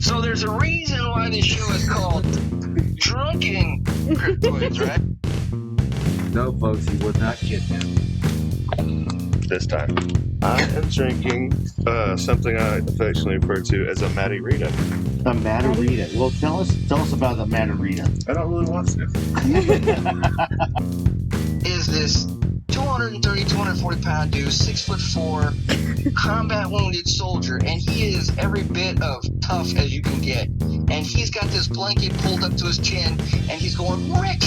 So there's a reason why this show is called Drunken Cryptids, right? No, folks, he was not kidnapped. This time, I am drinking something I affectionately refer to as a Matarita. A Matarita. Well, tell us about the Matarita. I don't really want to. Is this 230, 240 pound dude, 6'4", combat wounded soldier, and he is every bit of tough as you can get. And he's got this blanket pulled up to his chin, and he's going, Rick,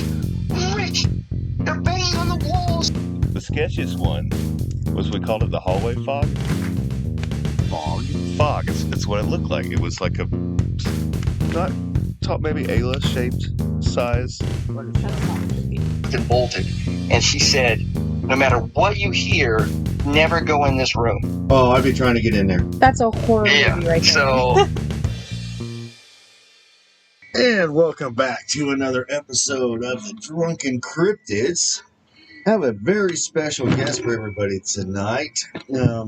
they're banging on the walls. The sketchiest one was we called it the hallway fog. Fog. It's what it looked like. It was like a not top maybe A-list shaped size. And bolted. And she said, no matter what you hear, never go in this room. Oh, I'd be trying to get in there. That's a horror movie right there. So And welcome back to another episode of the Drunken Cryptids. I have a very special guest for everybody tonight.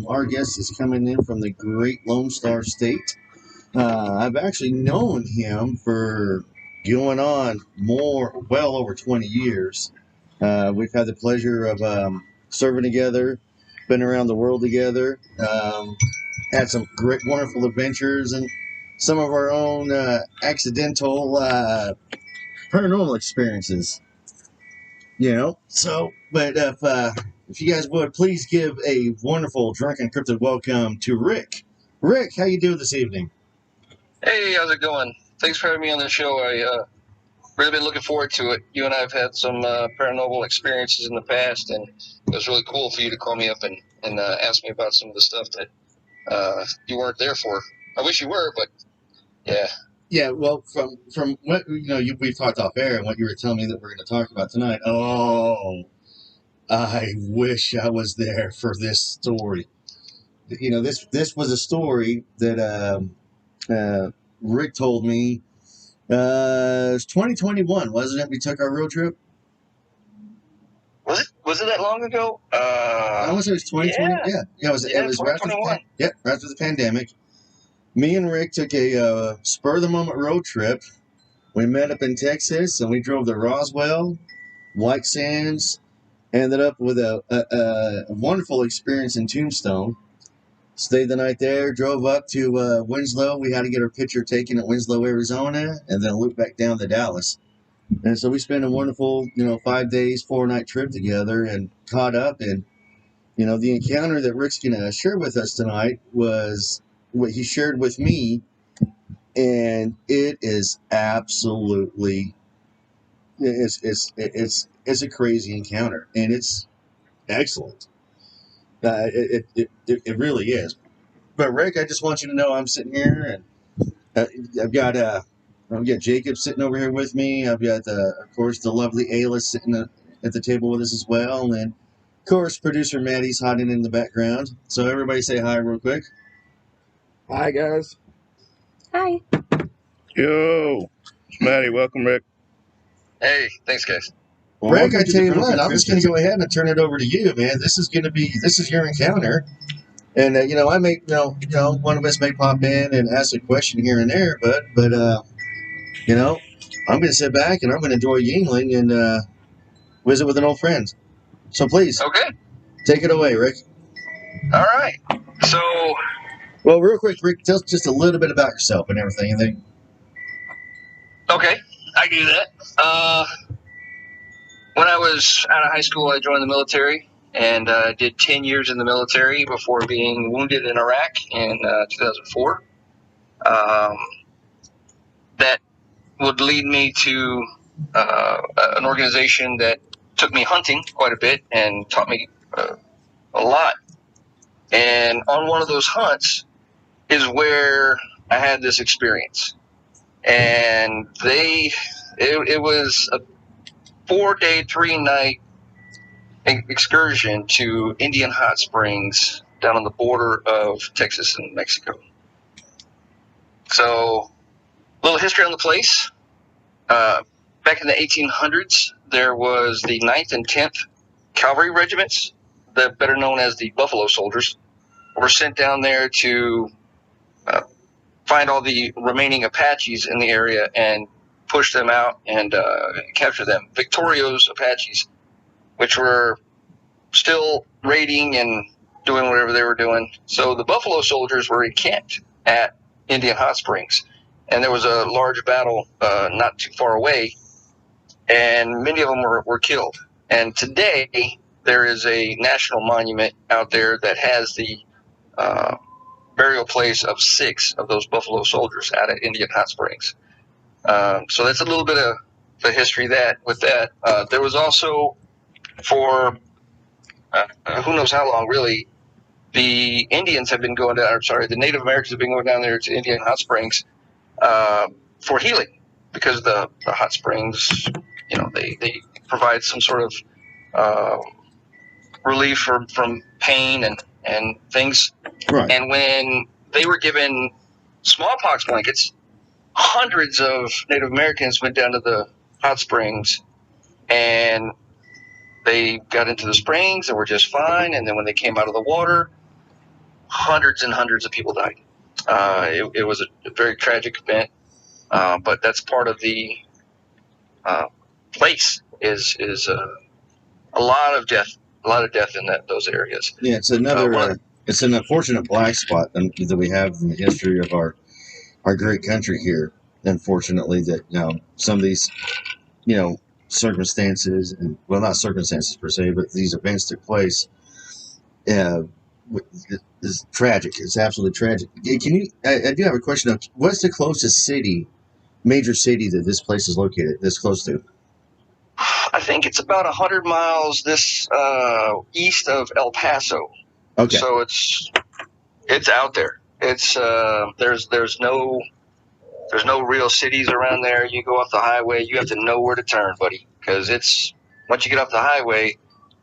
Our guest is coming in from the great Lone Star State. I've actually known him for going on well over 20 years. We've had the pleasure of serving together, been around the world together, had some great, wonderful adventures, and some of our own accidental paranormal experiences. You know, so, but if you guys would, please give a wonderful Drunken Cryptid welcome to Rick. Rick, how you doing this evening? hey, how's it going? Thanks for having me on the show. I really been looking forward to it. You and I have had some paranormal experiences in the past, and it was really cool for you to call me up and ask me about some of the stuff that you weren't there for. I wish you were, but yeah. Yeah, well, from what we've talked off air and what you were telling me that we're going to talk about tonight. Oh, I wish I was there for this story. You know, this was a story that Rick told me. It was 2021, wasn't it? We took our road trip. Was it that long ago? I want to say it was 2020. Yeah, it was right after 2021. right after the pandemic. Me and Rick took a spur of the moment road trip. We met up in Texas and we drove to Roswell, White Sands. Ended up with a wonderful experience in Tombstone. Stayed the night there, drove up to Winslow. We had to get our picture taken at Winslow, Arizona, and then loop back down to Dallas. And so we spent a wonderful, 5 days, 4-night trip together and caught up. And, the encounter that Rick's going to share with us tonight was what he shared with me. And it is absolutely, it's a crazy encounter. And it's excellent. It really is. But Rick, I just want you to know I'm sitting here, and I've got Jacob sitting over here with me. I've got of course the lovely Ayla sitting at the table with us as well, and of course producer Maddie's hiding in the background. So everybody say hi real quick. Hi guys. Hi. Yo, it's Maddie. Welcome, Rick. Hey, thanks, guys. Well, Rick, I tell you what, I'm just going to go ahead and turn it over to you, man. This is your encounter. And, I may, one of us may pop in and ask a question here and there, but I'm going to sit back and I'm going to enjoy Yingling and visit with an old friend. So please, Okay. take it away, Rick. All right. So, Well, real quick, Rick, tell us just a little bit about yourself and everything. okay, I can do that. When I was out of high school, I joined the military and did 10 years in the military before being wounded in Iraq in 2004. That would lead me to an organization that took me hunting quite a bit and taught me a lot. And on one of those hunts is where I had this experience. And it was a 4-day, 3-night excursion to Indian Hot Springs down on the border of Texas and Mexico. So, a little history on the place. Back in the 1800s, there was the 9th and 10th Cavalry Regiments, better known as the Buffalo Soldiers, were sent down there to find all the remaining Apaches in the area and push them out and capture them. Victorio's Apaches, which were still raiding and doing whatever they were doing. So the Buffalo Soldiers were encamped at Indian Hot Springs, and there was a large battle not too far away, and many of them were killed. And today there is a national monument out there that has the burial place of 6 of those Buffalo Soldiers out at Indian Hot Springs. So that's a little bit of the history with that. There was also, for who knows how long, really, the Indians have been going down, the Native Americans have been going down there to Indian Hot Springs for healing, because the hot springs, they provide some sort of relief from pain and things. Right. And when they were given smallpox blankets, hundreds of Native Americans went down to the hot springs, and they got into the springs and were just fine. And then when they came out of the water, hundreds and hundreds of people died. It was a very tragic event, but that's part of the place. Is a lot of death in those areas. Yeah, it's another. It's an unfortunate black spot that we have in the history of our great country here. Unfortunately, that some of these circumstances, and well, not circumstances per se, but these events took place. It's tragic. It's absolutely tragic. Can you? I do have a question. What's the closest major city that this place is located? This close to? I think it's about 100 miles east of El Paso. Okay. So it's out there. It's there's no real cities around there. You go off the highway, you have to know where to turn, buddy, because once you get off the highway,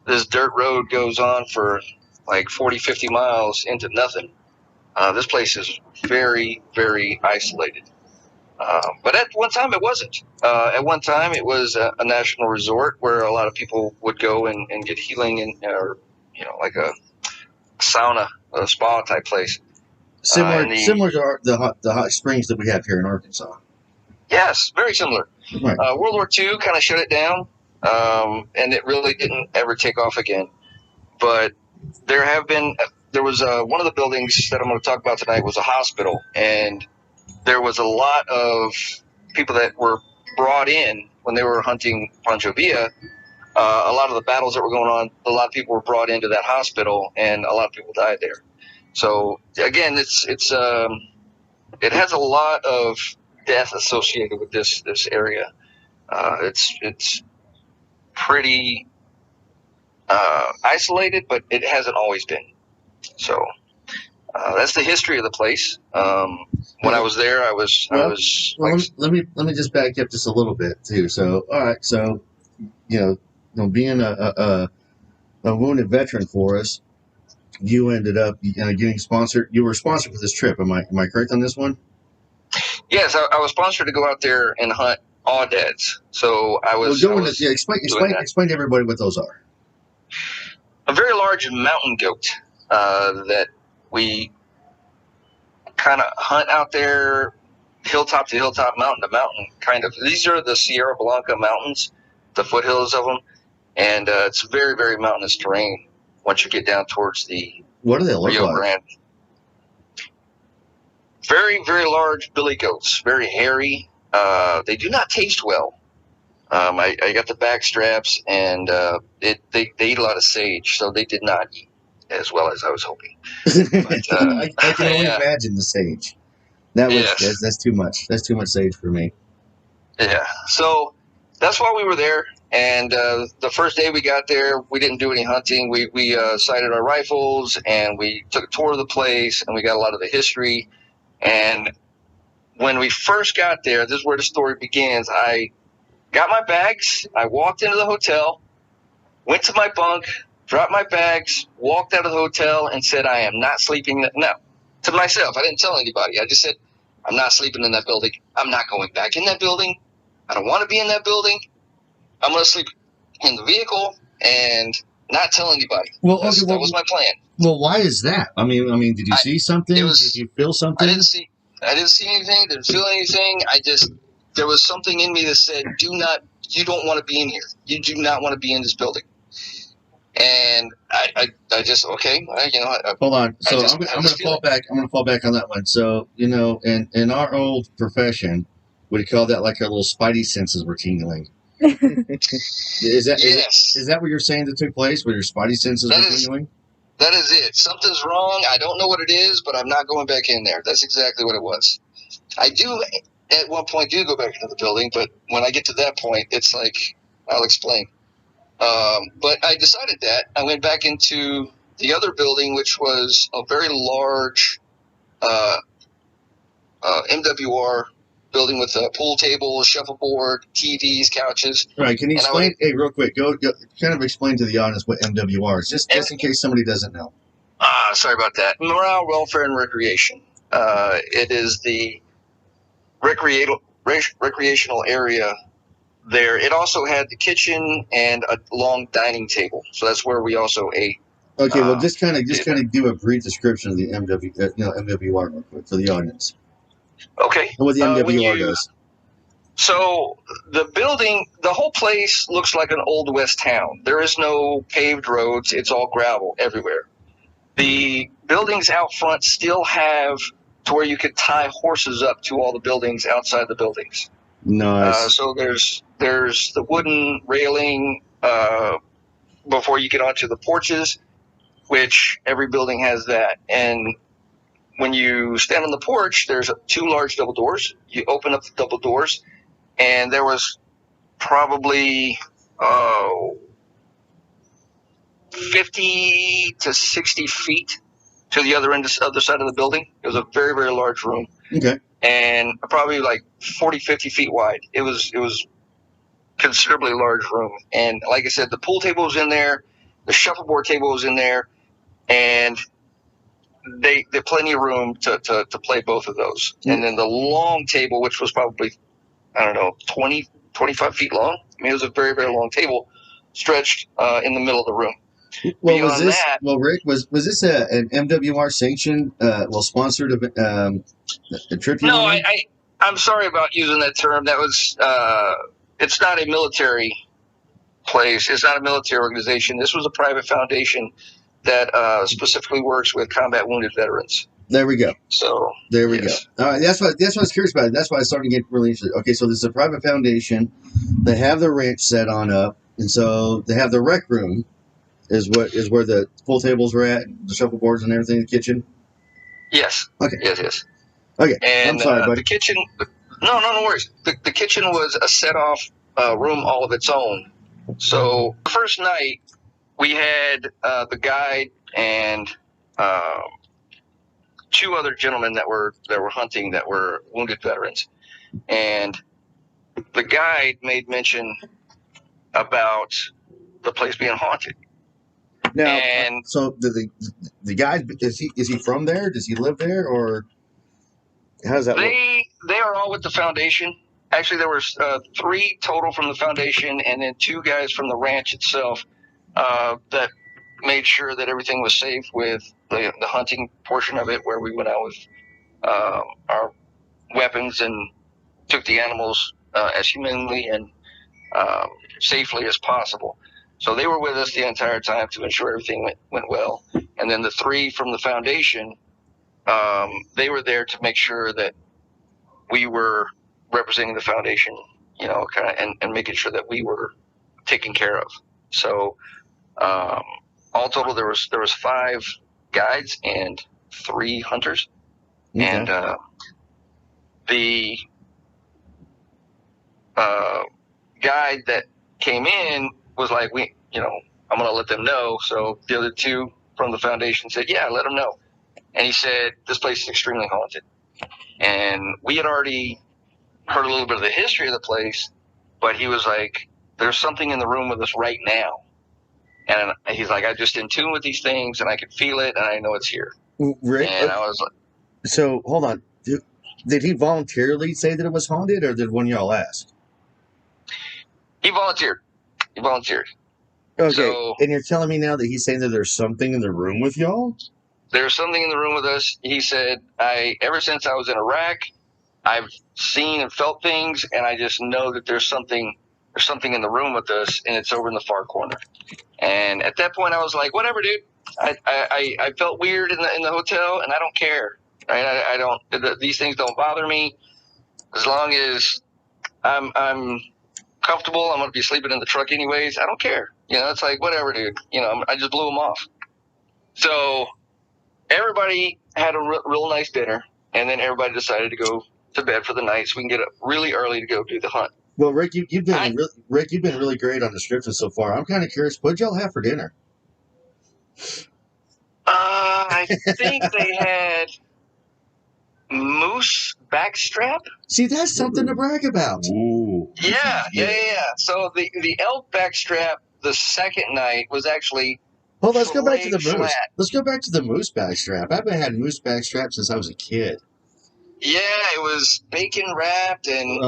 this dirt road goes on for like 40, 50 miles into nothing. This place is very, very isolated. But at one time it wasn't. At one time it was a national resort where a lot of people would go and get healing, or like a sauna, a spa type place. Similar to the hot springs that we have here in Arkansas. Yes, very similar. Right. World War II kind of shut it down, and it really didn't ever take off again. But there was one of the buildings that I'm going to talk about tonight was a hospital, and there was a lot of people that were brought in when they were hunting Pancho Villa. A lot of the battles that were going on, a lot of people were brought into that hospital, and a lot of people died there. So again, it has a lot of death associated with this area. It's pretty isolated, but it hasn't always been. So that's the history of the place. When I was there, let me just back up just a little bit too. So all right, so being a wounded veteran for us, you ended up getting sponsored. You were sponsored for this trip. Am I correct on this one? Yes, I was sponsored to go out there and hunt aoudads. So I was. Explain to everybody what those are. A very large mountain goat that we kind of hunt out there, hilltop to hilltop, mountain to mountain. Kind of. These are the Sierra Blanca mountains, the foothills of them, and it's very, very mountainous terrain once you get down towards the what do they look Rio like? Grande. Very, very large billy goats, very hairy. They do not taste well. I got the back straps, and they eat a lot of sage, so they did not eat as well as I was hoping. But, I can only imagine the sage. That's too much. That's too much sage for me. Yeah, so that's why we were there. And the first day we got there, we didn't do any hunting. We sighted our rifles, and we took a tour of the place, and we got a lot of the history. And when we first got there, this is where the story begins. I got my bags. I walked into the hotel, went to my bunk, dropped my bags, walked out of the hotel, and said, I am not sleeping. No, to myself. I didn't tell anybody. I just said, I'm not sleeping in that building. I'm not going back in that building. I don't want to be in that building. I'm going to sleep in the vehicle and not tell anybody. That was my plan. Well, why is that? I mean, did you see something? Did you feel something? I didn't see I didn't see anything, didn't feel anything. There was something in me that said, you don't want to be in here. You do not want to be in this building. And I just, okay, hold on. So I'm going to fall back. I'm going to fall back on that one. So, in our old profession, we'd call that like our little spidey senses were tingling. Is that what you're saying that took place, where your spidey senses were tingling? That is it. Something's wrong. I don't know what it is, but I'm not going back in there. That's exactly what it was. I do, at one point, go back into the building, but when I get to that point, it's like, I'll explain. But I decided that. I went back into the other building, which was a very large MWR building with a pool table, shuffleboard, TVs, couches. All right, can you explain? Hey, real quick, go kind of explain to the audience what MWR is, just in case somebody doesn't know. Sorry about that. Morale, Welfare, and Recreation. It is the recreational area there. It also had the kitchen and a long dining table, so that's where we also ate. Okay, well, just kind of do a brief description of the MWR real quick for the audience. Okay. And what the MWR does. So the building, the whole place looks like an old west town. There is no paved roads. It's all gravel everywhere. The buildings out front still have to where you could tie horses up to all the buildings outside the buildings. Nice. So there's the wooden railing before you get onto the porches, which every building has that. And when you stand on the porch, there's two large double doors. You open up the double doors, and there was probably 50 to 60 feet to the other side of the building. It was a very, very large room. Okay. And probably like 40, 50 feet wide. It was considerably large room. And like I said, the pool table was in there, the shuffleboard table was in there, and they plenty of room to play both of those. Mm-hmm. And then the long table, which was probably, 20, 25 feet long. I mean, it was a very, very long table stretched in the middle of the room. Well, Rick, was this an MWR sanctioned, sponsored a trip? No, I'm sorry about using that term. That was, it's not a military place. It's not a military organization. This was a private foundation that specifically works with combat wounded veterans. There we go. So there we go. All right, that's what I was curious about. That's why I started to get really interested. Okay, so this is a private foundation. They have the ranch set on up, and so they have the rec room. Is where the pool tables were at, the shuffleboards and everything, the kitchen? Yes. Okay. Yes. Okay. And I'm sorry, buddy. The kitchen, no worries. The kitchen was a set-off room all of its own. So the first night, we had the guide and two other gentlemen that were hunting that were wounded veterans. And the guide made mention about the place being haunted. Now, so the guy, is he from there? Does he live there, or how does that work? They are all with the foundation. Actually, there was 3 total from the foundation, and then 2 guys from the ranch itself that made sure that everything was safe with the hunting portion of it, where we went out with our weapons and took the animals as humanely and safely as possible. So they were with us the entire time to ensure everything went well. And then the 3 from the foundation, they were there to make sure that we were representing the foundation, and making sure that we were taken care of. So all total, there was 5 guides and 3 hunters. Okay. And the guide that came in was like, I'm going to let them know. So the other 2 from the foundation said, yeah, let them know. And he said, this place is extremely haunted. And we had already heard a little bit of the history of the place, but he was like, there's something in the room with us right now. And he's like, I'm just in tune with these things, and I can feel it, and I know it's here. Rick, and I was like, so hold on. Did he voluntarily say that it was haunted, or did one of y'all ask? He volunteered. Okay, so, and you're telling me now that he's saying that there's something in the room with y'all? there's something in the room with us. He said, ever since I was in Iraq, I've seen and felt things, and I just know that there's something in the room with us, and it's over in the far corner. And at that point, I was like, whatever, dude. I felt weird in the hotel, and I don't care. Right? I don't. These things don't bother me as long as I'm comfortable. I'm going to be sleeping in the truck anyways. I don't care. It's like, whatever, dude. I just blew them off. So everybody had a real nice dinner, and then everybody decided to go to bed for the night so we can get up really early to go do the hunt. Well, Rick, you've been really great on description so far. I'm kind of curious, what'd y'all have for dinner? I think they had moose backstrap. See, that's something to brag about. Ooh. Yeah. So the elk backstrap the second night was actually. Well, let's go back to the moose. Flat. Let's go back to the moose backstrap. I've been had moose backstrap since I was a kid. Yeah, it was bacon wrapped, and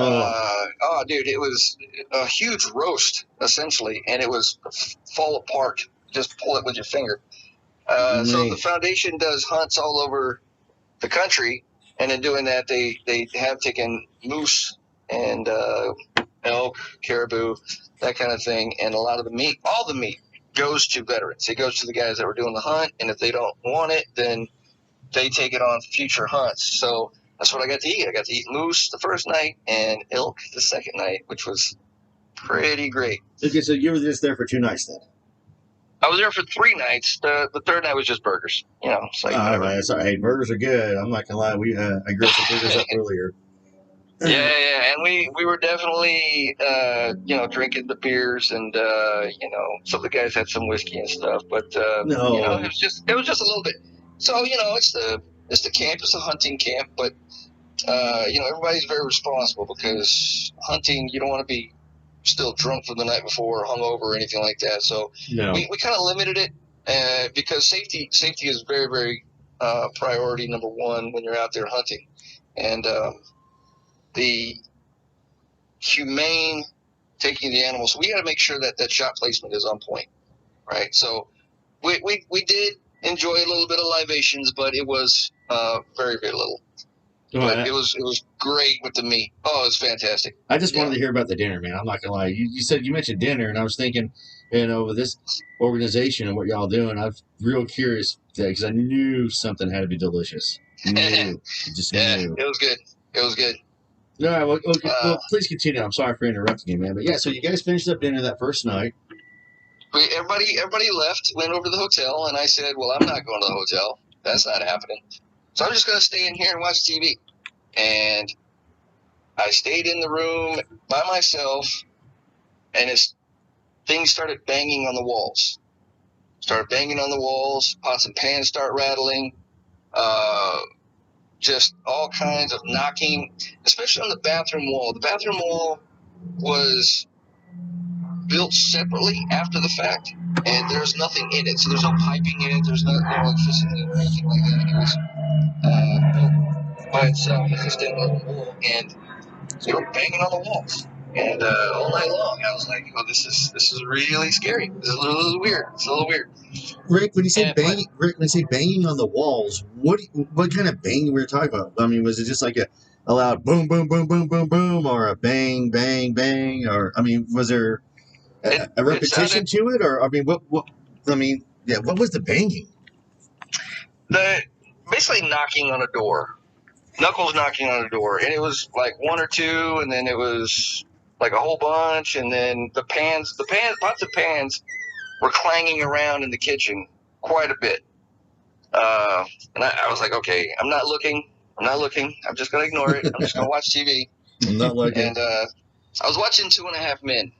dude, it was a huge roast essentially, and it was fall apart. Just pull it with your finger. So the foundation does hunts all over the country, and in doing that, they have taken moose and elk, caribou, that kind of thing, and a lot of the meat, all the meat, goes to veterans. It goes to the guys that were doing the hunt, and if they don't want it, then they take it on future hunts. So that's what I got to eat. I got to eat moose the first night and elk the second night, which was pretty great. Okay, so you were just there for 2 nights then? I was there for 3 nights. The third night was just burgers. It's like all right. Sorry. Hey, burgers are good. I'm not gonna lie. I grilled some burgers up earlier. Yeah, and we were definitely drinking the beers, and some of the guys had some whiskey and stuff, but it was just a little bit. So it's the camp, it's a hunting camp, but everybody's very responsible because hunting, you don't want to be still drunk from the night before or hungover or anything like that. So we kind of limited it because safety is very, very priority number one when you're out there hunting, and the humane taking the animals. So we got to make sure that shot placement is on point, right? So we did enjoy a little bit of libations, but it was very, very little. But it was great with the meat. Oh, it was fantastic. I just wanted to hear about the dinner, man. I'm not gonna lie. You mentioned dinner, and I was thinking, with this organization and what y'all doing, I'm real curious because I knew something had to be delicious. Knew. It was good. It was good. All right, well, okay, please continue. I'm sorry for interrupting you, man. But yeah, so you guys finished up dinner that first night. Everybody left, went over to the hotel, and I said, well, I'm not going to the hotel. That's not happening. So I'm just going to stay in here and watch TV. And I stayed in the room by myself, and things started banging on the walls. Pots and pans start rattling. Just all kinds of knocking, especially on the bathroom wall. The bathroom wall was built separately after the fact, and there's nothing in it. So there's no piping in it. There's no electricity or anything like that. It was built by itself as a standalone wall, and they were banging on the walls. And all night long, I was like, "Oh, this is really scary. This is a little weird. It's a little weird." Rick, when you say banging on the walls, what kind of banging were you talking about? I mean, was it just like a loud boom, boom, boom, boom, boom, boom, or a bang, bang, bang, or was there a repetition to it, or what? What was the banging? Basically knocking on a door, knuckles knocking on a door, and it was like one or two, and then it was like a whole bunch, and then the pots and pans were clanging around in the kitchen quite a bit. And I was like, okay, I'm not looking. I'm just going to ignore it. I'm just going to watch TV. I'm not looking. And I was watching 2.5 Men.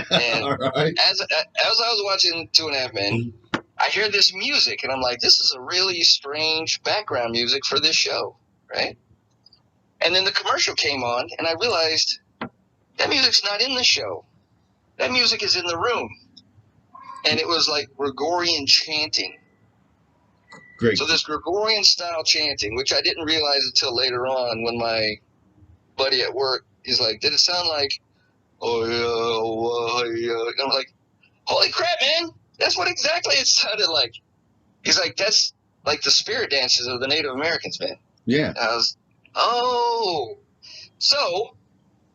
And all right. as I was watching 2.5 Men, I hear this music, and I'm like, this is a really strange background music for this show, right? And then the commercial came on, and I realized that music's not in the show. That music is in the room. And it was like Gregorian chanting. Great. So this Gregorian style chanting, which I didn't realize until later on when my buddy at work, he's like, did it sound like, oh yeah. And I'm like, holy crap, man. That's what exactly it sounded like. He's like, that's like the spirit dances of the Native Americans, man. Yeah. I was, so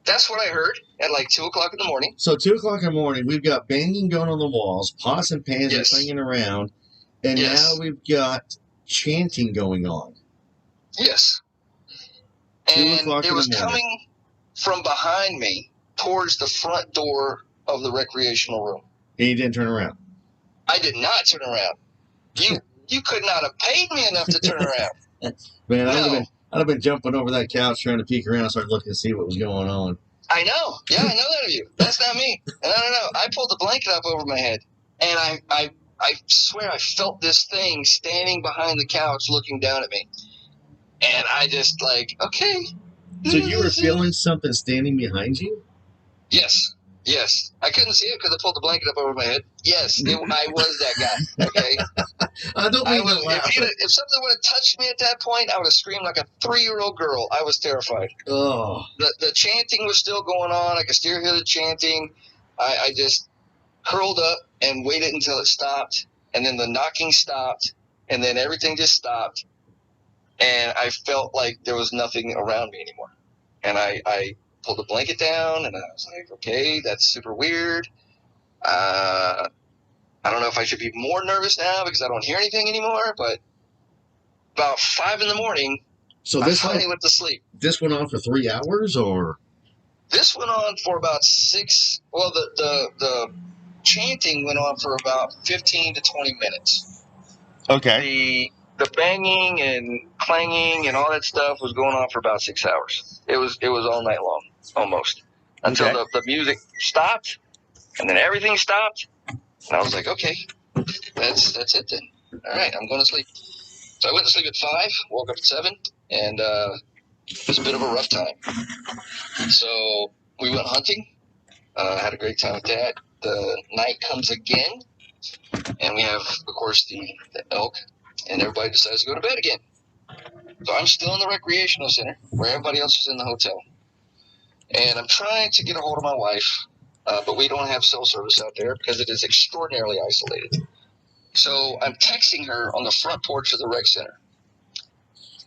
that's what I heard at like 2 o'clock in the morning. So 2 o'clock in the morning, we've got banging going on the walls, pots and pans are clanging around, and now we've got chanting going on. Yes. And it was coming from behind me towards the front door of the recreational room. And you didn't turn around? I did not turn around. You could not have paid me enough to turn around. Man, I'd have been jumping over that couch trying to peek around and start looking to see what was going on. I know. Yeah, I know that of you. That's not me. And I don't know. I pulled the blanket up over my head, and I swear I felt this thing standing behind the couch looking down at me. And I just like, okay. So you were feeling something standing behind you? Yes. Yes. I couldn't see it because I pulled the blanket up over my head. Yes, I was that guy. Okay. I don't mean to laugh. If something would have touched me at that point, I would have screamed like a 3-year-old girl. I was terrified. Oh. The chanting was still going on. I could still hear the chanting. I just curled up and waited until it stopped. And then the knocking stopped. And then everything just stopped. And I felt like there was nothing around me anymore. And I pulled the blanket down, and I was like, okay, that's super weird. I don't know if I should be more nervous now because I don't hear anything anymore, but about 5 in the morning, I finally went to sleep. This went on for 3 hours, or? This went on for about 6. Well, the chanting went on for about 15 to 20 minutes. Okay. The banging and clanging and all that stuff was going on for about 6 hours. It was all night long, almost, until the music stopped, and then everything stopped. And I was like, okay, that's it then. All right, I'm going to sleep. So I went to sleep at 5, woke up at 7, and it was a bit of a rough time. So we went hunting. Had a great time with that. The night comes again, and we have, of course, the elk, and everybody decides to go to bed again. So I'm still in the recreational center where everybody else is in the hotel. And I'm trying to get a hold of my wife, but we don't have cell service out there because it is extraordinarily isolated. So I'm texting her on the front porch of the rec center.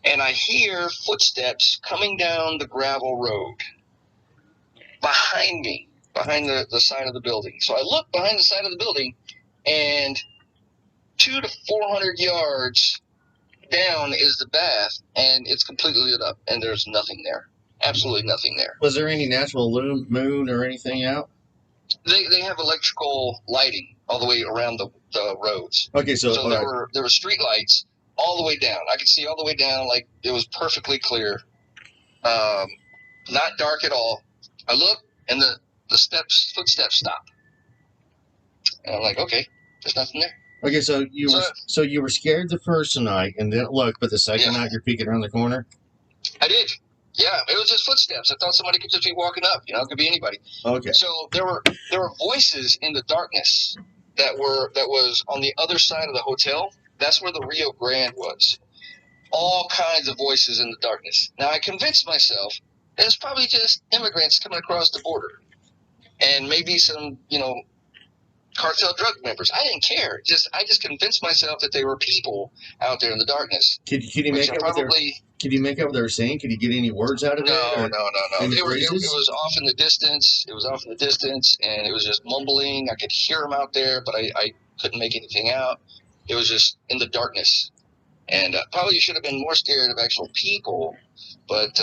And I hear footsteps coming down the gravel road behind me, behind the side of the building. So I look behind the side of the building, and 200 to 400 yards down is the bath, and it's completely lit up, and there's nothing there. Absolutely nothing there. Was there any natural moon or anything out? They have electrical lighting all the way around the roads. Okay, so there were street lights all the way down. I could see all the way down, like it was perfectly clear. Not dark at all. I look, and the footsteps stop. And I'm like, okay, there's nothing there. Okay, so you were scared the first night and didn't look, but the second night you're peeking around the corner? I did. Yeah, it was just footsteps. I thought somebody could just be walking up. It could be anybody. Okay. So there were voices in the darkness that was on the other side of the hotel. That's where the Rio Grande was. All kinds of voices in the darkness. Now I convinced myself that it's probably just immigrants coming across the border, and maybe some cartel drug members. I didn't care. I just convinced myself that they were people out there in the darkness. Could you make out what they were saying? Could you get any words out of it? No. It was off in the distance. And it was just mumbling. I could hear them out there, but I couldn't make anything out. It was just in the darkness. And probably should have been more scared of actual people, but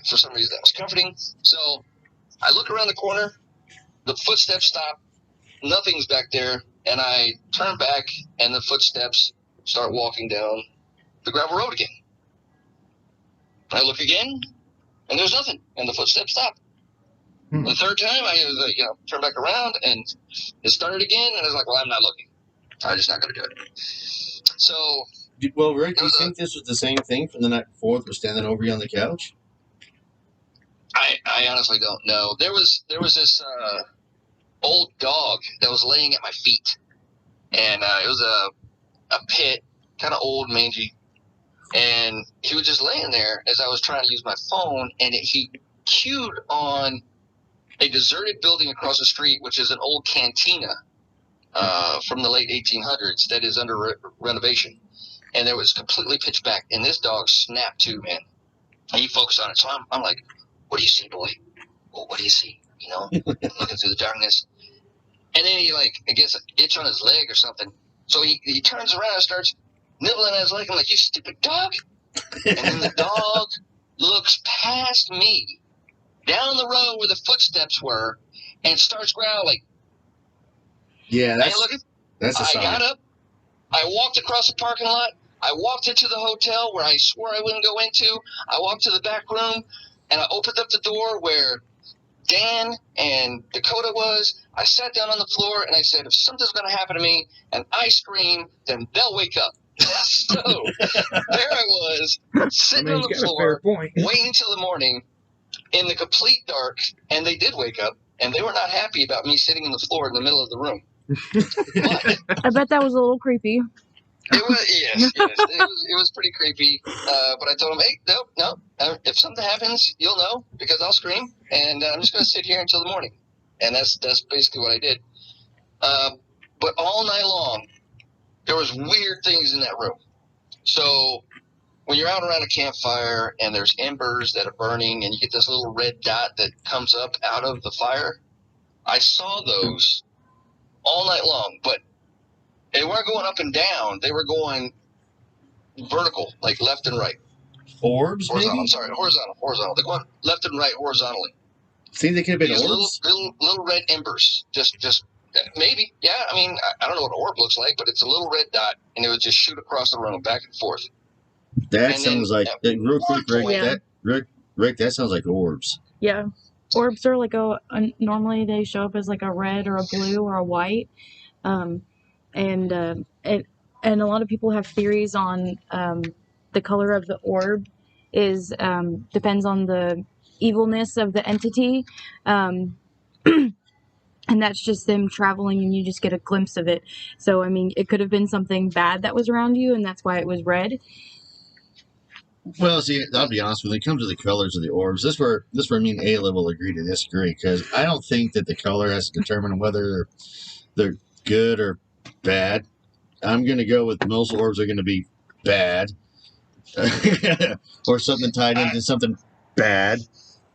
for some reason that was comforting. So I look around the corner. The footsteps stop. Nothing's back there, and I turn back, and the footsteps start walking down the gravel road again. I look again, and there's nothing, and the footsteps stop. The third time, I turned back around, and it started again, and I was like, well, I'm not looking. I'm just not going to do it. So... Well, Rick, do you think this was the same thing from the night before that was standing over you on the couch? I honestly don't know. There was this... old dog that was laying at my feet, and it was a pit, kind of old, mangy, and he was just laying there as I was trying to use my phone, and he cued on a deserted building across the street, which is an old cantina from the late 1800s that is under renovation, and there was completely pitch black, and this dog snapped too, man. And he focused on it. So I'm like, what do you see, boy? Well, what do you see? You know, looking through the darkness. And then he, like, I guess, itch on his leg or something. So he turns around and starts nibbling at his leg. I'm like, you stupid dog. And then the dog looks past me down the road where the footsteps were and starts growling. Yeah, that's a I sign. got up. I walked across the parking lot. I walked into the hotel where I swore I wouldn't go into. I walked to the back room, and I opened up the door where Dan and Dakota was. I sat down on the floor, and I said, if something's going to happen to me and I scream, then they'll wake up. So there I was, sitting on the floor, waiting till the morning in the complete dark, and they did wake up, and they were not happy about me sitting on the floor in the middle of the room. But I bet that was a little creepy. it was, yes, it was pretty creepy. But I told them, hey, no, if something happens, you'll know because I'll scream, and I'm just going to sit here until the morning. And that's basically what I did. But all night long, there was weird things in that room. So when you're out around a campfire and there's embers that are burning and you get this little red dot that comes up out of the fire, I saw those all night long, but they weren't going up and down. They were going vertical, like left and right. Orbs, Horizontal, maybe? I'm sorry, horizontal. They go left and right horizontally. See, they could have been These orbs? little red embers. Just maybe. Yeah, I mean, I don't know what an orb looks like, but it's a little red dot, and it would just shoot across the room back and forth. That And sounds then, like, real quick, Rick, Yeah. Rick, that sounds like orbs. Yeah. Orbs are like normally they show up as like a red or a blue or a white. And a lot of people have theories on the color of the orb is depends on the evilness of the entity. And that's just them traveling and you just get a glimpse of it. So, I mean, it could have been something bad that was around you and that's why it was red. Well, see, I'll be honest with you. When it comes to the colors of the orbs, this where me and Ayla will agree to disagree because I don't think that the color has to determine whether they're good or bad. I'm going to go with most orbs are going to be bad or something tied into something bad.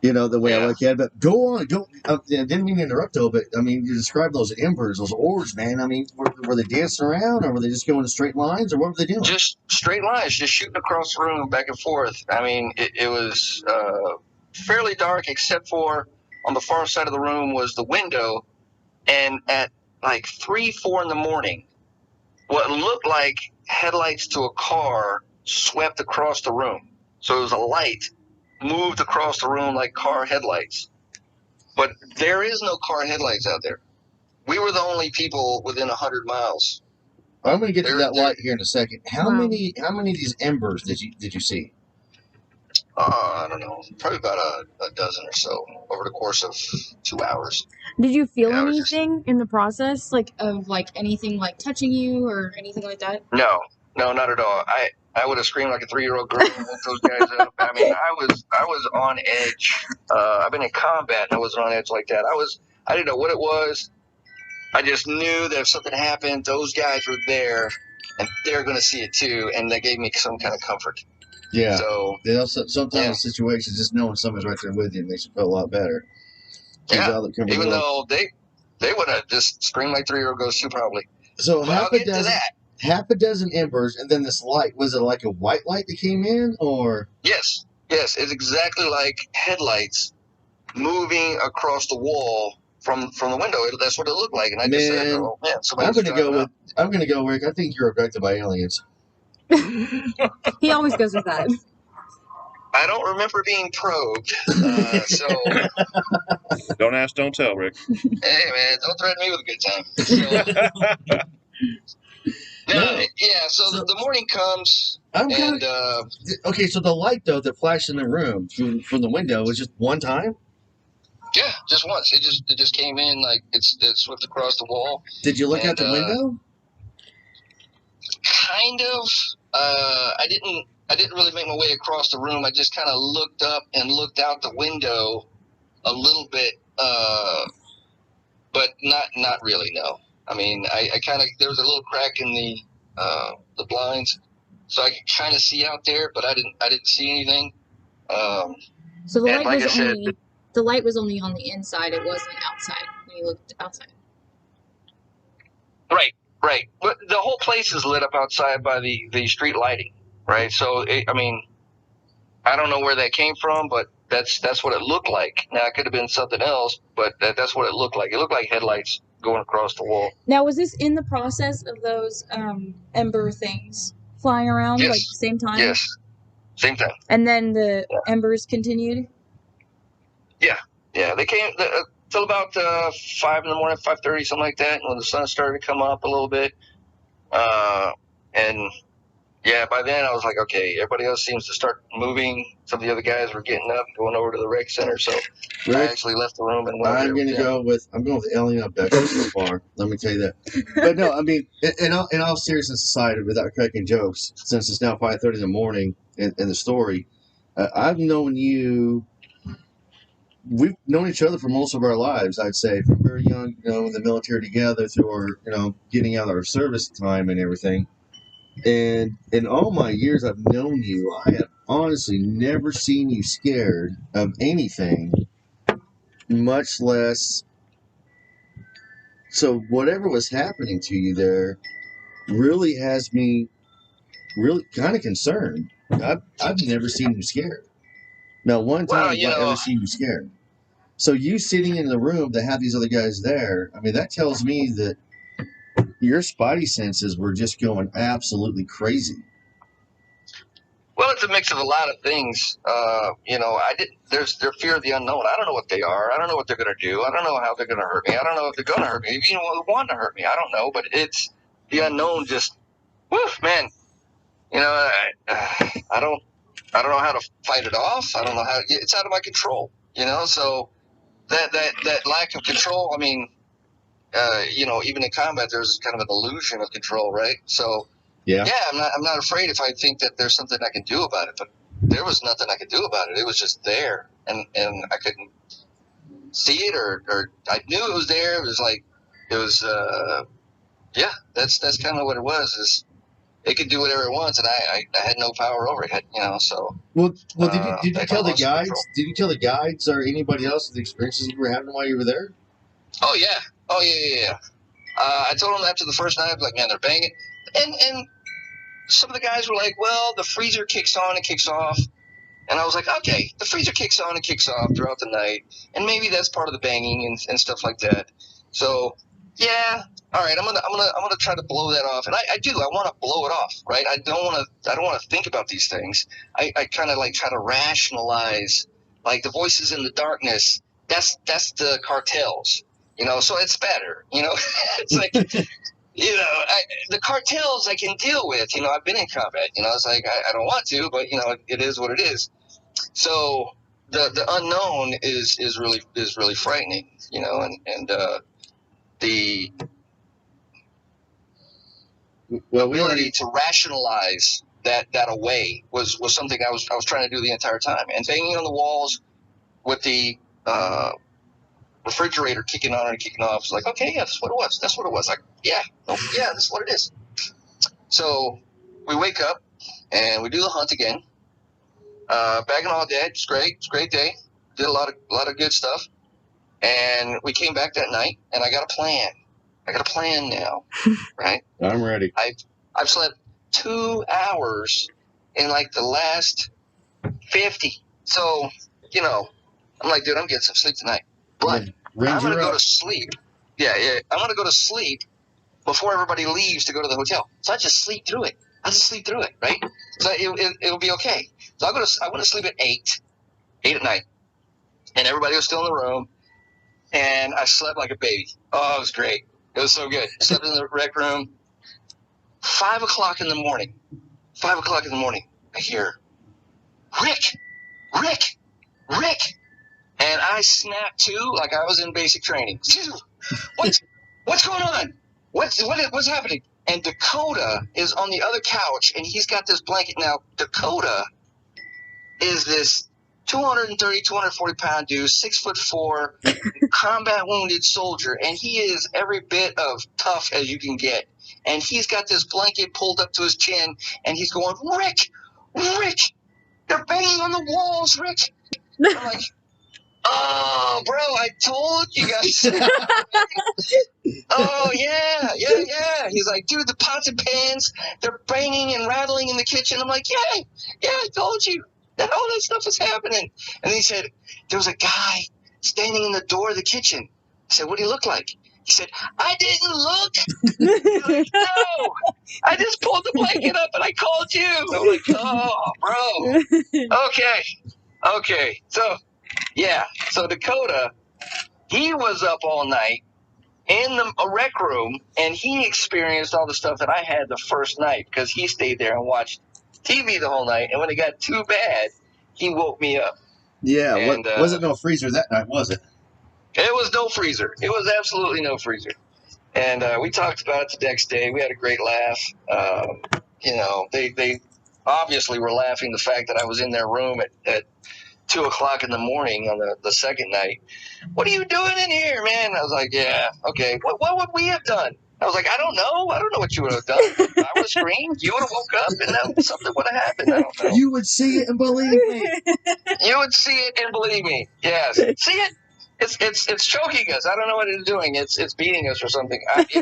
You know, the way I look at it. But go on. I didn't mean to interrupt, though, but, I mean, you described those embers, those orbs, man. I mean, were they dancing around, or were they just going in straight lines, or what were they doing? Just straight lines, just shooting across the room back and forth. I mean, it was fairly dark, except for on the far side of the room was the window, and at like 3, 4 in the morning, what looked like headlights to a car swept across the room. So it was a light moved across the room like car headlights. But there is no car headlights out there. We were the only people within 100 miles. I'm going to get to that light here in a second. How Wow. many of these embers did you see? I don't know, probably about a dozen or so over the course of 2 hours. Did you feel Yeah, I was anything in the process, like of like anything like touching you or anything like that? No, not at all. I would have screamed like a 3-year-old girl and woke those guys up. I mean, I was on edge. I've been in combat and I wasn't on edge like that. I didn't know what it was. I just knew that if something happened, those guys were there and they're going to see it too. And that gave me some kind of comfort. Yeah. So sometimes in situations, just knowing someone's right there with you makes you feel a lot better. Even though they would have just screamed like 3-year-old girls too, probably. So But I'll get to that. half a dozen embers, and then this light. Was it like a white light that came in, or? Yes, it's exactly like headlights moving across the wall from the window. That's what it looked like, and I just said, "Oh man, I'm gonna go, Rick. I think you're abducted by aliens." He always goes with that. I don't remember being probed, so Don't ask, don't tell, Rick. hey man, don't threaten me with a good time. So, the morning comes, okay. So the light though that flashed in the room from the window was just one time. Yeah, just once. It just came in like it swept across the wall. Did you look out the window? Kind of. I didn't really make my way across the room. I just kind of looked up and looked out the window a little bit, but not really. No. I mean, I kind of there was a little crack in the blinds, so I could kind of see out there, but I didn't see anything. So the light like was I said, only on the inside. It wasn't outside when you looked outside. right. But the whole place is lit up outside by the street lighting, right? So I mean, I don't know where that came from, but that's what it looked like. Now it could have been something else, but that's what it looked like. It looked like headlights going across the wall. Now, was this in the process of those ember things flying around Yes. like the same time? Yes, same time. And then the embers continued? Yeah, they came till about 5 in the morning, 5:30, something like that, when the sun started to come up a little bit. And yeah, by then I was like, okay, everybody else seems to start moving. Some of the other guys were getting up, going over to the rec center. So Rick, I actually left the room and went I'm going to go with alien abduction so far. Let me tell you that. But no, I mean, in all seriousness aside, without cracking jokes, since it's now 5:30 in the morning in the story, I've known you. We've known each other for most of our lives, I'd say, from very young, in the military together through our, getting out our service time and everything. And in all my years I've known you, I have honestly never seen you scared of anything, much less. So whatever was happening to you there really has me really kind of concerned. I've never seen you scared. Now, one time I've ever seen you scared. So you sitting in the room that had these other guys there, I mean, that tells me that your spidey senses were just going absolutely crazy. Well, it's a mix of a lot of things. There's their fear of the unknown. I don't know what they are. I don't know what they're going to do. I don't know how they're going to hurt me. I don't know if they're going to hurt me. If you want to hurt me, I don't know. But it's the unknown. Just, woof, man. I don't know how to fight it off. I don't know how. It's out of my control. So that lack of control. I mean, even in combat, there's kind of an illusion of control, right? So. Yeah, I'm not afraid if I think that there's something I can do about it, but there was nothing I could do about it. It was just there, and I couldn't see it, or I knew it was there. It was that's kind of what it was. Is it could do whatever it wants, and I had no power over it. So. Well, did you tell the guides? Control. Did you tell the guides or anybody else the experiences you were having while you were there? Oh yeah. I told them after the first night, I was like, man, they're banging, and some of the guys were like, well, the freezer kicks on and kicks off. And I was like, okay, the freezer kicks on and kicks off throughout the night. And maybe that's part of the banging and stuff like that. So, yeah, all right, I'm gonna try to blow that off. And I do. I want to blow it off, right? I don't want to think about these things. I kind of like try to rationalize, like the voices in the darkness. That's the cartels, so it's better, it's like, the cartels I can deal with. I've been in combat. It's like I don't want to, but it is what it is. So the unknown is really frightening. And the ability to rationalize that away was something I was trying to do the entire time. And banging on the walls with the refrigerator kicking on and kicking off. It's like, okay, yeah, that's what it was. That's what it was. Like, yeah, that's what it is. So we wake up and we do the hunt again. Bagging all day. It's great. It's a great day. Did a lot of good stuff. And we came back that night, and I got a plan. I got a plan now, right? I'm ready. I've slept 2 hours in like the last 50. So, I'm like, dude, I'm getting some sleep tonight. But I'm going to go to sleep. Yeah. I'm going to go to sleep before everybody leaves to go to the hotel. So I just sleep through it. Right? So it'll be okay. So I went to sleep at 8 at night. And everybody was still in the room. And I slept like a baby. Oh, it was great. It was so good. I slept in the rec room. 5 o'clock in the morning, I hear, Rick. And I snapped too, like I was in basic training. What's going on? What's happening? And Dakota is on the other couch, and he's got this blanket. Now, Dakota is this 230, 240-pound dude, 6'4", combat wounded soldier, and he is every bit of tough as you can get. and he's got this blanket pulled up to his chin, and he's going, Rick, they're banging on the walls, Rick. I'm like, oh, bro, I told you guys. Oh, yeah. He's like, dude, the pots and pans, they're banging and rattling in the kitchen. I'm like, yeah, I told you that all that stuff is happening. And he said, there was a guy standing in the door of the kitchen. I said, what did he look like? He said, I didn't look. I'm like, no, I just pulled the blanket up and I called you. I'm like, oh, bro. Okay. So, yeah. So Dakota, he was up all night in a rec room, and he experienced all the stuff that I had the first night because he stayed there and watched TV the whole night. And when it got too bad, he woke me up. Yeah, and, wasn't no freezer that night, was it? It was no freezer. It was absolutely no freezer. And we talked about it the next day. We had a great laugh. They obviously were laughing the fact that I was in their room at 2 o'clock in the morning on the second night. What are you doing in here, man? I was like, yeah, okay. What would we have done? I was like, I don't know what you would have done. I would have screamed. You would have woke up, and then something would have happened. I don't know. You would see it and believe me. You would see it and believe me. Yes, see it. It's choking us. I don't know what it's doing. It's beating us or something.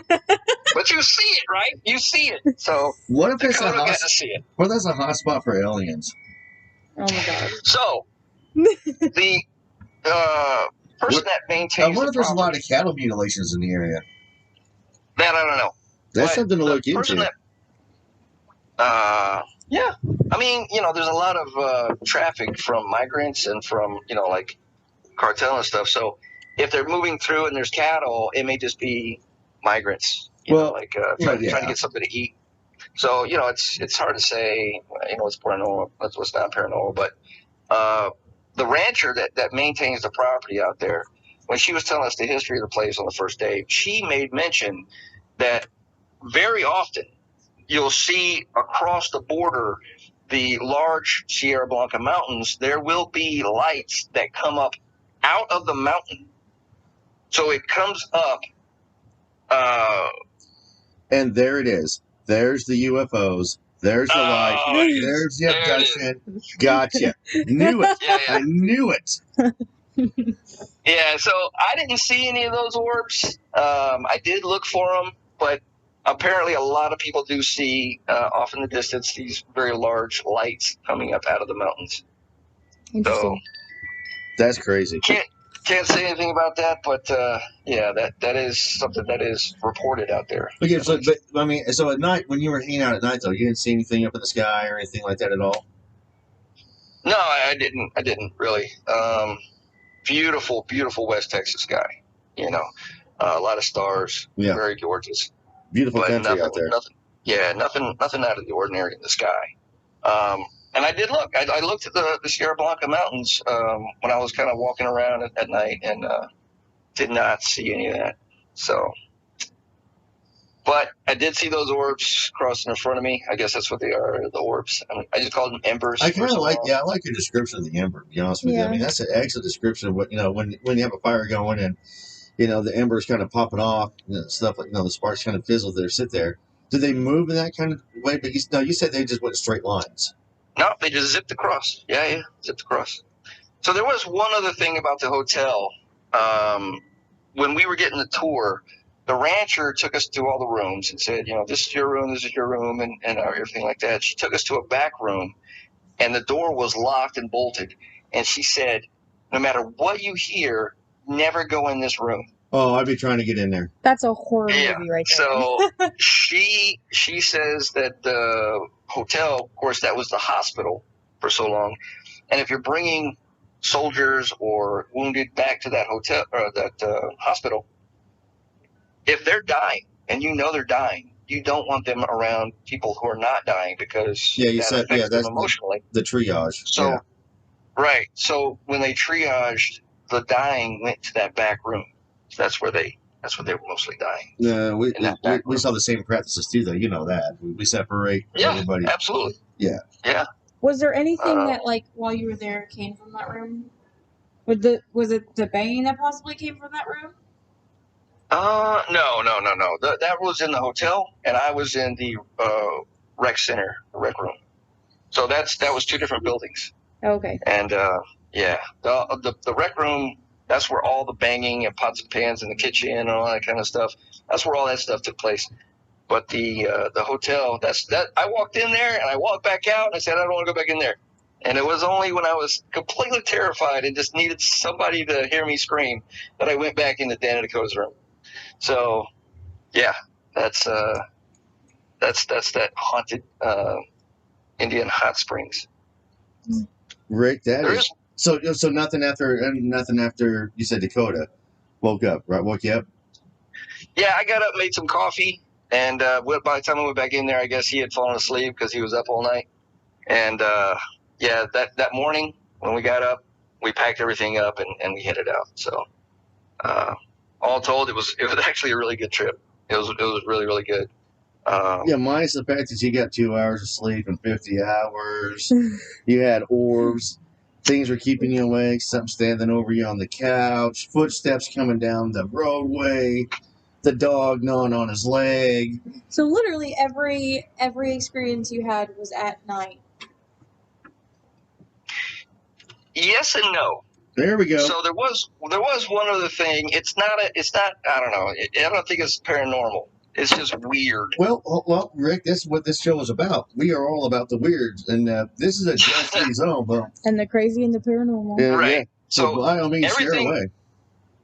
But you see it, right? You see it. So what if it's Dakota got to see it. What if that's a hot spot for aliens? Oh my god. So the person that maintains. What if there's a lot of cattle mutilations in the area? That I don't know. That's something to look into. Yeah. I mean, there's a lot of traffic from migrants and from, like cartel and stuff. So if they're moving through and there's cattle, it may just be migrants, trying to get something to eat. So, it's hard to say, what's paranormal, what's not paranormal. But the rancher that maintains the property out there, when she was telling us the history of the place on the first day, she made mention that very often you'll see across the border, the large Sierra Blanca mountains, there will be lights that come up out of the mountain. So it comes up. And there it is. There's the UFOs. There's the light. There's the abduction. Gotcha. Knew it. Yeah. I knew it. Yeah, so I didn't see any of those orbs. I did look for them, but apparently a lot of people do see off in the distance these very large lights coming up out of the mountains. Interesting. So that's crazy. Can't say anything about that, but that is something that is reported out there. Okay, so at night, when you were hanging out at night, though, you didn't see anything up in the sky or anything like that at all? No, I didn't really. Beautiful, beautiful West Texas sky. A lot of stars. Yeah. Very gorgeous. Beautiful country out there. Nothing out of the ordinary in the sky. And I did look. I looked at the Sierra Blanca mountains when I was kind of walking around at night, and did not see any of that. So, but I did see those orbs crossing in front of me. I guess that's what they are, the orbs. I just called them embers. I kind of like your description of the ember, to be honest with you. I mean, that's an excellent description of what, when you have a fire going and, the embers kind of popping off, stuff like, the sparks kind of fizzle there, sit there. Do they move in that kind of way? But you said they just went straight lines. No, they just zipped across. Yeah, zipped across. So there was one other thing about the hotel. When we were getting the tour, the rancher took us to all the rooms and said, this is your room, and everything like that. She took us to a back room, and the door was locked and bolted. And she said, no matter what you hear, never go in this room. Oh, I'd be trying to get in there. That's a horror movie right there. So she says that the hotel, of course, that was the hospital for so long. And if you're bringing soldiers or wounded back to that hotel or that hospital, if they're dying and they're dying, you don't want them around people who are not dying because that affects them emotionally. The triage. So, right. So when they triaged, the dying went to that back room. So that's where they were mostly dying. No, we saw the same practices too, though. You know that we separate everybody. Absolutely. Yeah. Was there anything that, while you were there, came from that room? Was it the banging that possibly came from that room? No. That was in the hotel, and I was in the rec center, rec room. So that was two different buildings. Okay. And the rec room, that's where all the banging and pots and pans in the kitchen and all that kind of stuff. That's where all that stuff took place. But the hotel, I walked in there and I walked back out and I said I don't want to go back in there. And it was only when I was completely terrified and just needed somebody to hear me scream that I went back into Dan and Dakota's room. So, yeah, that's that haunted Indian hot springs. Rick, that There is so nothing after you said Dakota woke up, right? Woke you up? Yeah, I got up, made some coffee, and by the time I went back in there, I guess he had fallen asleep because he was up all night. And that morning when we got up, we packed everything up and we headed out. So, all told, it was actually a really good trip. It was really, really good. Yeah, minus the fact that you got 2 hours of sleep and 50 hours. You had orbs. Things were keeping you awake. Something standing over you on the couch. Footsteps coming down the roadway. The dog gnawing on his leg. So literally every experience you had was at night. Yes and no. There we go. So there was one other thing. It's not. I don't know. I don't think it's paranormal. It's just weird. Well, Rick, that's what this show is about. We are all about the weirds, and this is a Jesse's zone, but And the crazy and the paranormal. Right. Yeah. So by all means, share away.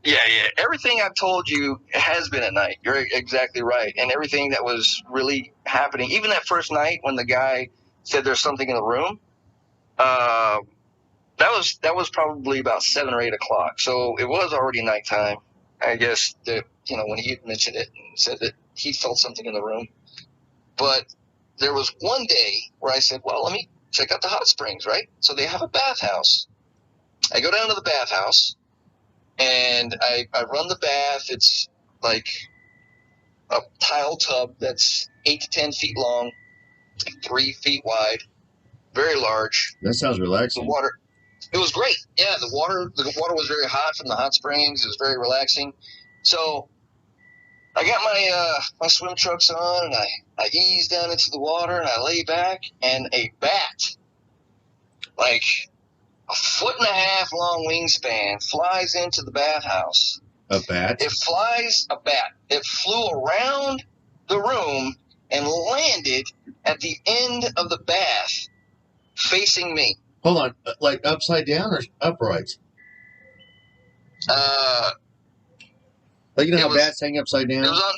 Yeah. Everything I've told you has been at night. You're exactly right. And everything that was really happening, even that first night when the guy said there's something in the room, that was probably about 7 or 8 o'clock. So it was already nighttime. I guess that, when he had mentioned it and said that he felt something in the room. But there was one day where I said, well, let me check out the hot springs, right? So they have a bathhouse. I go down to the bathhouse and I run the bath. It's like a tile tub that's 8 to 10 feet long, 3 feet wide, very large. That sounds relaxing. The water, it was great. Yeah, the water was very hot from the hot springs. It was very relaxing. So I got my swim trunks on and I ease down into the water and I lay back and a bat, like a 1.5 foot long wingspan, flies into the bathhouse. A bat? A bat. It flew around the room and landed at the end of the bath facing me. Hold on, like upside down or upright? Like how bats hang upside down? It was on.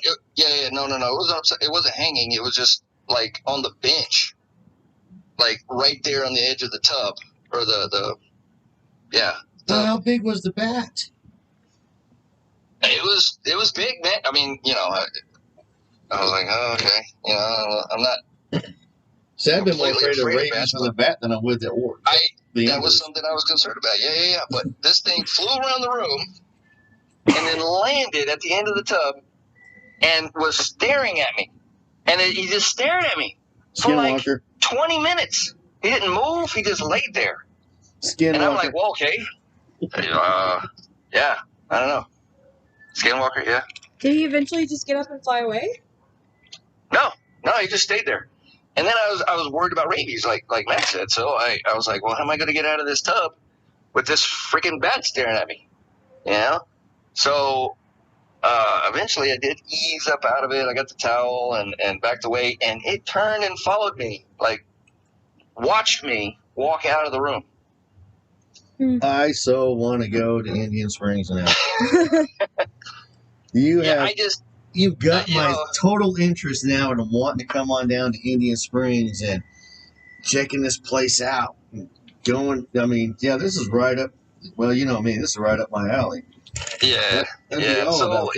No. It was upside. It wasn't hanging. It was just like on the bench, like right there on the edge of the tub or the. Well, how big was the bat? It was big, man. I mean, I was like, oh, okay. I'm not. See, I've been more afraid of ravens from the bat than I would the orb. That was something I was concerned about. Yeah. But this thing flew around the room and then landed at the end of the tub and was staring at me. And he just stared at me for like 20 minutes. He didn't move. He just laid there. Skinwalker. And I'm like, well, okay. Yeah, I don't know. Skinwalker, yeah. Did he eventually just get up and fly away? No, he just stayed there. And then I was worried about rabies, like Matt said. So I was like, well, how am I going to get out of this tub with this freaking bat staring at me? So eventually I did ease up out of it. I got the towel and backed away, and it turned and followed me, like watched me walk out of the room. I so want to go to Indian Springs now. You've got my total interest now in wanting to come on down to Indian Springs and checking this place out. This is right up. Well, you know me. This is right up my alley. Yeah. So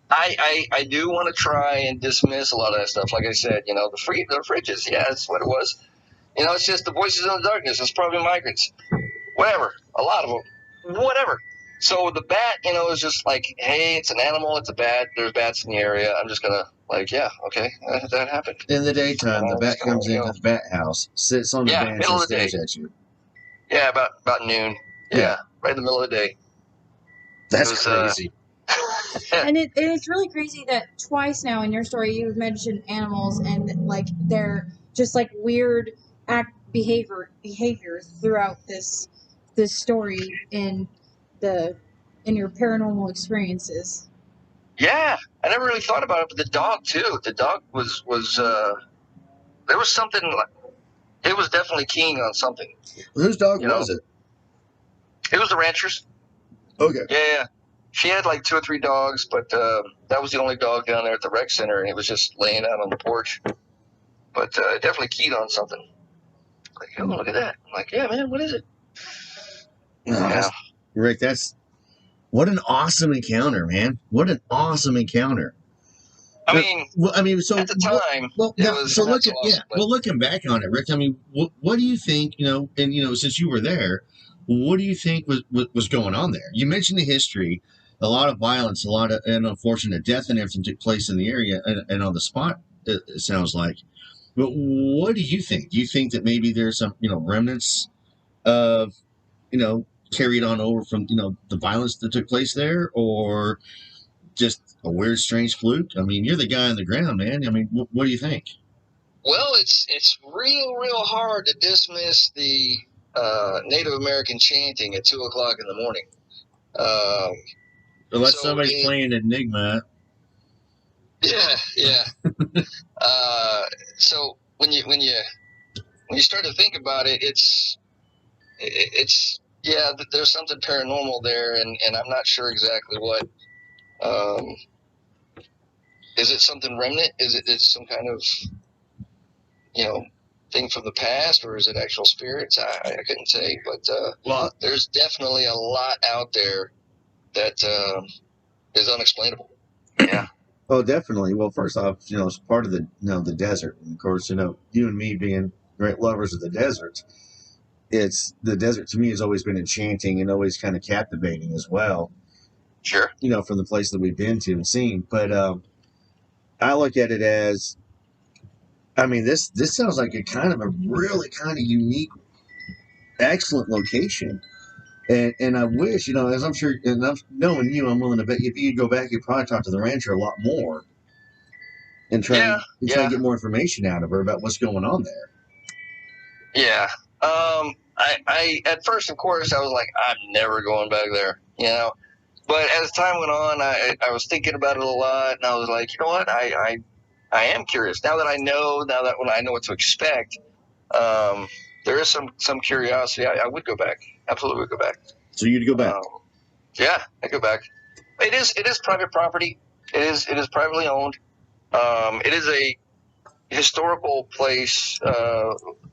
I do want to try and dismiss a lot of that stuff. Like I said, the fridges. Yeah, that's what it was. It's just the voices in the darkness. It's probably migrants. Whatever. A lot of them. Whatever. So the bat, is just like, hey, it's an animal. It's a bat. There's bats in the area. I'm just going to yeah, okay. That happened. In the daytime, the bat comes into the bat house, sits on the bench and stares at you. Yeah, about noon. Yeah. Right in the middle of the day. That's crazy. And it's really crazy that twice now in your story you've mentioned animals and like they're just like weird behaviors throughout this story in your paranormal experiences. Yeah, I never really thought about it, but the dog too. The dog was there was something. It was definitely keying on something. Whose dog was it? It was the rancher's. Okay. Yeah. She had like 2 or 3 dogs, but that was the only dog down there at the rec center, and it was just laying out on the porch. But it definitely keyed on something. Like, oh, look at that. I'm like, yeah, man, what is it? Oh, Rick, what an awesome encounter, man. What an awesome encounter. I mean, so at the time, it was so looking, awesome, well, looking back on it, Rick. I mean, what do you think? And since you were there, what do you think was going on there? You mentioned the history, a lot of violence, a lot of and unfortunate death, and everything took place in the area and on the spot. It sounds like. But what do you think? Do you think that maybe there's some remnants of carried on over from the violence that took place there, or just a weird, strange fluke? I mean, you're the guy on the ground, man. I mean, what do you think? Well, it's real hard to dismiss the Native American chanting at 2:00 in the morning. Unless somebody's playing Enigma. Yeah. So when you start to think about it, it's there's something paranormal there, and I'm not sure exactly what. Is it something remnant? Is it some kind of thing from the past, or is it actual spirits? I couldn't say, but there's definitely a lot out there that is unexplainable. Yeah. Oh, definitely. Well, first off, it's part of the desert, and of course, you and me being great lovers of the desert, the desert to me has always been enchanting and always kind of captivating as well. Sure. From the place that we've been to and seen, but I look at it as, I mean, this sounds like a really unique, excellent location. And I wish, as I'm sure, and I'm knowing you, I'm willing to bet if you could go back, you'd probably talk to the rancher a lot more and try to get more information out of her about what's going on there. Yeah. I at first, of course, I was like, I'm never going back there, But as time went on, I was thinking about it a lot, and I was like, you know what, I am curious now that I know when I know what to expect. There is some curiosity. I would go back. Absolutely would go back. So you'd go back? Yeah, I'd go back. It is private property. It is privately owned. It is a historical place,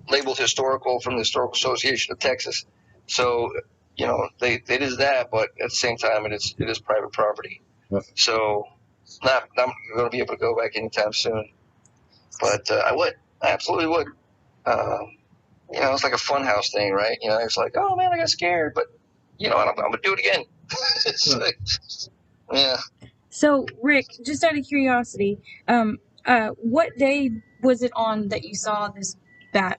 labeled historical from the Historical Association of Texas. So, it is that, but at the same time, it is private property. Yep. So, I'm going to be able to go back anytime soon. But I would. I absolutely would. It's like a funhouse thing, right? It's like, oh man, I got scared, but I'm going to do it again. Like, yeah. So, Rick, just out of curiosity, what day was it on that you saw this bat?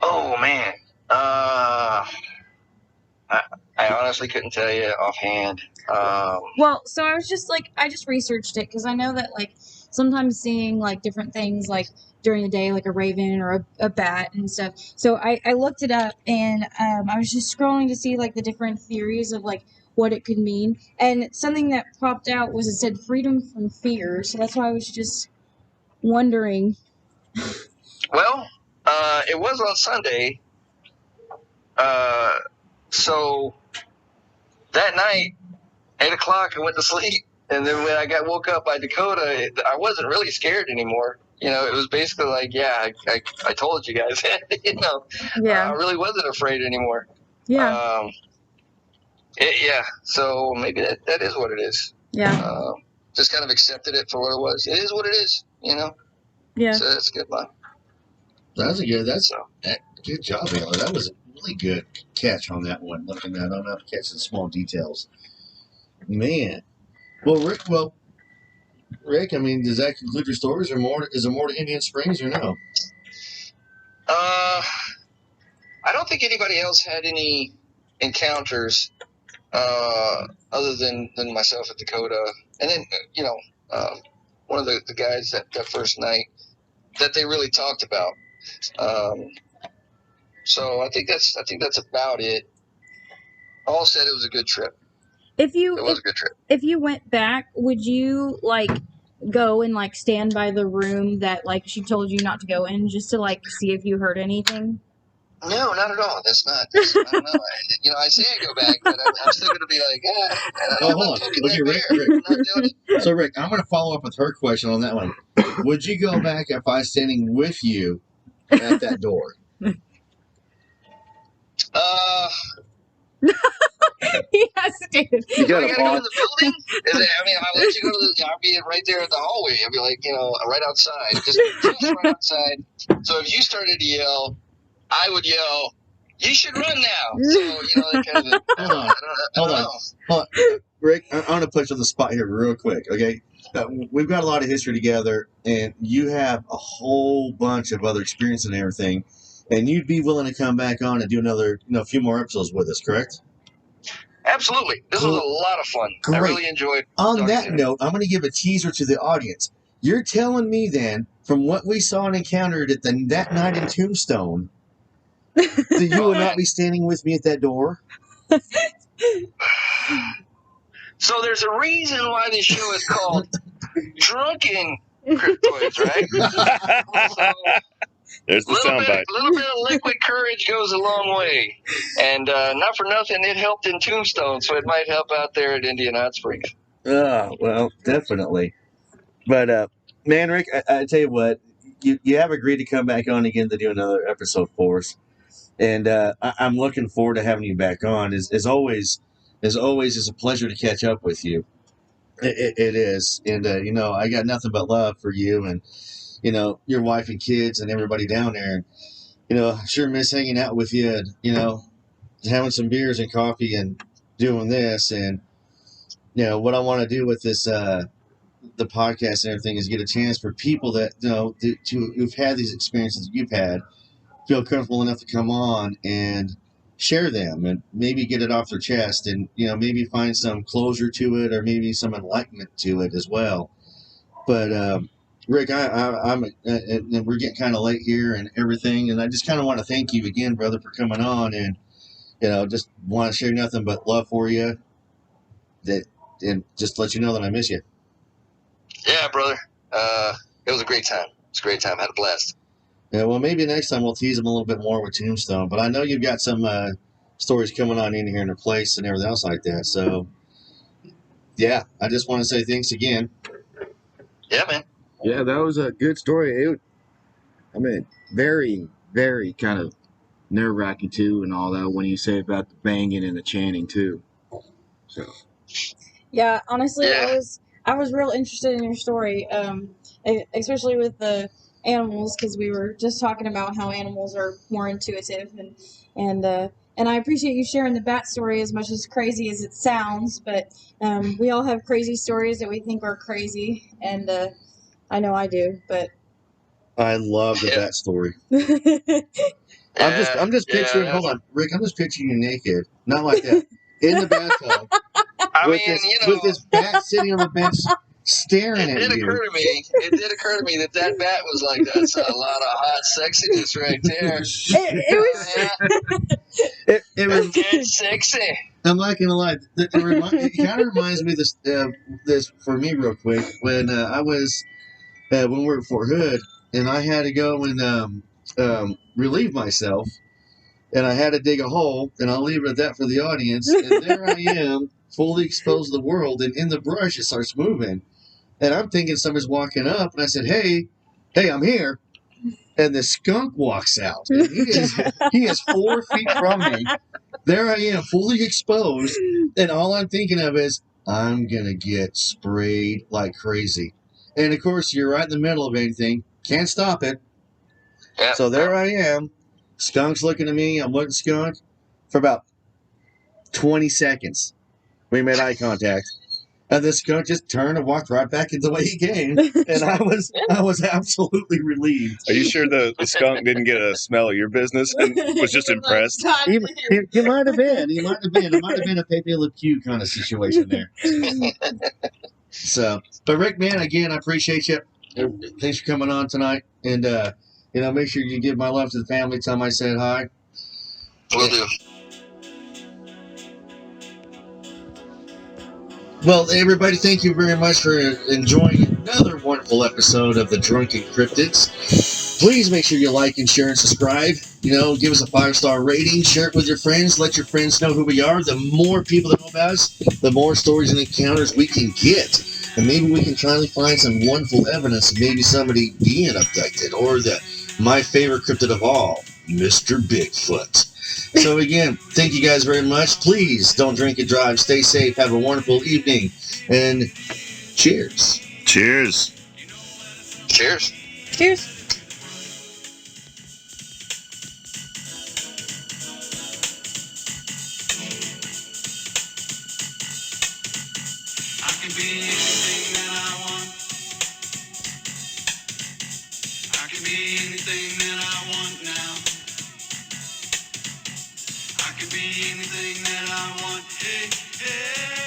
Oh man, I honestly couldn't tell you offhand. Well, so I was just like, I just researched it because I know that like sometimes seeing like different things like during the day, like a raven or a bat and stuff. So I looked it up and I was just scrolling to see like the different theories of like what it could mean. And something that popped out was it said freedom from fear. So that's why I was just wondering. Well, it was on Sunday. So that night, 8:00, I went to sleep. And then when I woke up by Dakota, I wasn't really scared anymore. It was basically like, yeah, I told you guys, Yeah. I really wasn't afraid anymore. Yeah. So maybe that is what it is. Yeah. Just kind of accepted it for what it was. It is what it is, Yeah. So that's good, man. That's good job, Taylor. That was a really good catch on that one. Looking at on catching small details. Man. Well, Rick, I mean, does that conclude your stories, or more? Is there more to Indian Springs, or no? I don't think anybody else had any encounters. other than myself and Dakota, and then one of the guys that first night that they really talked about. So I think that's about it. All said it was a good trip. If you It was a good trip. if you went back, would you like go and like stand by the room that like she told you not to go in just to like see if you heard anything? No, not at all. That's not. I don't know. I say I go back, but I'm still going to be like, I'm hold not on. poking Okay, that Rick, bear. Rick. I'm not doing it. So, Rick, I'm going to follow up with her question on that one. Would you go back if I was standing with you at that door? He hesitated. You Do I got got to to go in pause. the building? I'll let you go to I'll be right there at the hallway. I'll be like, right outside. Just right outside. So if you started to yell, I would yell, you should run now. So, that kind of thing. Hold on. Rick, I'm going to put you on the spot here real quick, okay? We've got a lot of history together, and you have a whole bunch of other experience and everything, and you'd be willing to come back on and do another, a few more episodes with us, correct? Absolutely. This was a lot of fun. Great. I really enjoyed On that note, I'm going to give a teaser to the audience. You're telling me then, from what we saw and encountered at that night in Tombstone, that you will not be standing with me at that door? So there's a reason why this show is called Drunken Cryptids, right? So, There's the soundbite. A little bit of liquid courage goes a long way. And not for nothing, it helped in Tombstone, so it might help out there at Indian Hot Springs. Well, definitely. But, man, Rick, I tell you what, you have agreed to come back on again to do another episode for us. And I'm looking forward to having you back on. As always, it's a pleasure to catch up with you. It is. And, I got nothing but love for you and, your wife and kids and everybody down there. And, I sure miss hanging out with you and, having some beers and coffee and doing this. And, what I want to do with this, the podcast and everything is get a chance for people that, who've had these experiences you've had, feel comfortable enough to come on and share them and maybe get it off their chest and, maybe find some closure to it or maybe some enlightenment to it as well. But, Rick, I'm and we're getting kind of late here and everything, and I just kind of want to thank you again, brother, for coming on, and just want to share nothing but love for you. And just let you know that I miss you. Yeah, brother. It was a great time. It's a great time. I had a blast. Yeah, well, maybe next time we'll tease them a little bit more with Tombstone, but I know you've got some stories coming on in here in their place and everything else like that. So, yeah, I just want to say thanks again. Yeah, man. Yeah, that was a good story. Very, very kind of nerve-wracking too, and all that when you say about the banging and the chanting too. So. Yeah, honestly, Yeah. I was real interested in your story, especially with the animals, because we were just talking about how animals are more intuitive, and I appreciate you sharing the bat story as much as crazy as it sounds, but we all have crazy stories that we think are crazy, and I know I do, but I love the bat story. I'm just picturing. Hold on, Rick. I'm just picturing you naked, not like that, in the bathtub. With this bat sitting on the bench, staring at you. It did occur to me that bat was like, that's a lot of hot sexiness right there. It was sexy. I'm not gonna lie. It kind of reminds me of this for me real quick when I was when we were at Fort Hood and I had to go and relieve myself. And I had to dig a hole, and I'll leave it at that for the audience. And there I am, fully exposed to the world, and in the brush it starts moving. And I'm thinking somebody's walking up, and I said, hey, I'm here. And the skunk walks out. And he is 4 feet from me. There I am, fully exposed, and all I'm thinking of is, I'm going to get sprayed like crazy. And, of course, you're right in the middle of anything. Can't stop it. Yeah. So there I am. Skunk's looking at me. I'm looking at Skunk for about 20 seconds. We made eye contact. And this skunk just turned and walked right back the way he came, and I was absolutely relieved. Are you sure the skunk didn't get a smell of your business and was just impressed? He might have been. He might have been. It might have been a Pepe Le Pew kind of situation there. So, but Rick, man, again, I appreciate you. Thanks for coming on tonight, and make sure you give my love to the family. Tell them I said hi. Will do. Well, everybody, thank you very much for enjoying another wonderful episode of the Drunken Cryptids. Please make sure you like and share and subscribe. Give us a 5-star rating, share it with your friends, let your friends know who we are. The more people that know about us, the more stories and encounters we can get. And maybe we can finally find some wonderful evidence of maybe somebody being abducted, or my favorite cryptid of all, Mr. Bigfoot. So again, thank you guys very much. Please don't drink and drive. Stay safe. Have a wonderful evening. And cheers. Cheers. Cheers. Cheers. I can be anything that I want. I can be anything that I want now. I can be anything that I want. Hey, hey.